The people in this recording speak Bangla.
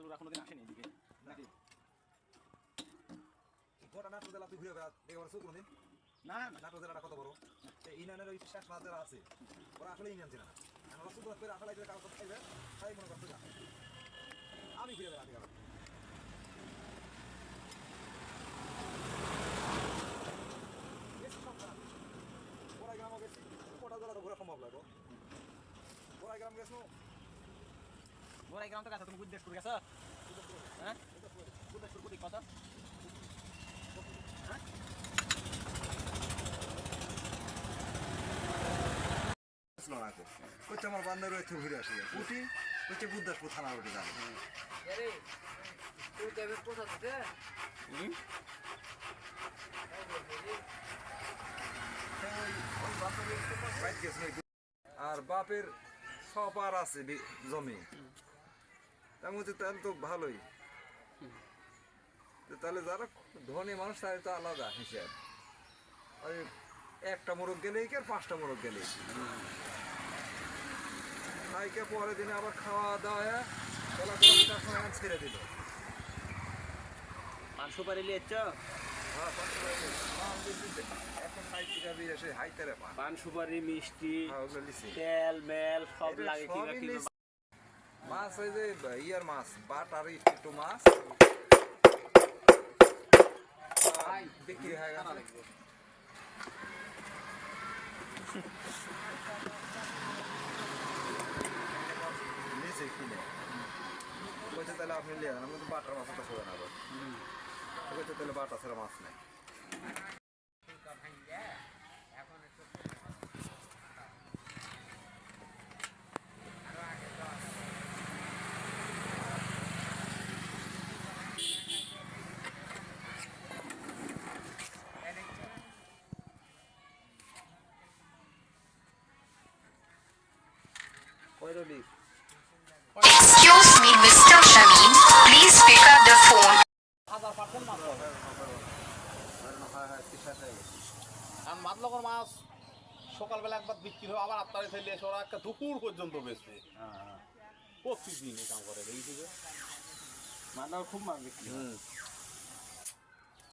গরুরা কোনোদিন আসেনি এদিকে নাকি? গোটা নাটোর জেলা তুই ঘুরে বেড়া দেখে বড় কোনোদিন না নাটোর জেলাটা কত বড় ইউনিয়নের ওই শেষ মাছ যারা আছে ওরা আসলে ইউনিয়ন ছিল না আমরা শুধু করে আসলে কাগজ খাইবে তাই মনে করতে যা আমি ঘুরে বেড়া দেখে ওরা গ্রাম গেছি গোটা জেলাটা ঘোরা সম্ভব লাগো ওরা গ্রাম গেছো গোরাই গ্রাম তো গেছো তুমি বুদ্ধেশপুর গেছো? হ্যাঁ বুদ্ধেশপুর কোটি কত? হ্যাঁ কইতে আমার বান্ধব রয়েছে ঘুরে আসি উঠি কইতে বুদ্ধাসপুর থানা উঠে যাবে আর বাপের সবার আছে জমি তার মধ্যে তাহলে তো ভালোই তাহলে যারা ধনী মানুষ তাহলে তো আলাদা হিসাব ওই একটা মোরগ গেলেই কি আর 5টা মোরগ গেলেই খাইকে পরের দিনে আবার খাওয়া দাওয়া বেলা 10টার সময় ছেড়ে দিল পান সুপারি লিয়েছ? হ্যাঁ এখন 60 টাকা দিয়ে এসে হাইতারে পান সুপারি মিষ্টি ওগুলো লিছি তেল মেল সব লাগে কি মাছ ওই যে ইয়ার মাছ বাট আর একটু মাছ বিক্রি হয়ে গেছে নিজে কিনে বলছে তাহলে আপনি লিয়ে যান আমি তো বাটার মাছ তো খাবেন আবার বলছে তাহলে বাটা ছাড়া মাছ নেই Excuse me, Mr. Shamim. Please pick up the phone. কারণ মাতলগর মাছ সকালবেলা একবার বিক্রি হয় আবার আটটায় ফেলে এসে ওরা একটা দুপুর পর্যন্ত বেচবে প্রতিদিন এই কাম করে এই থেকে মাছ খুব মাছ বিক্রি হয়।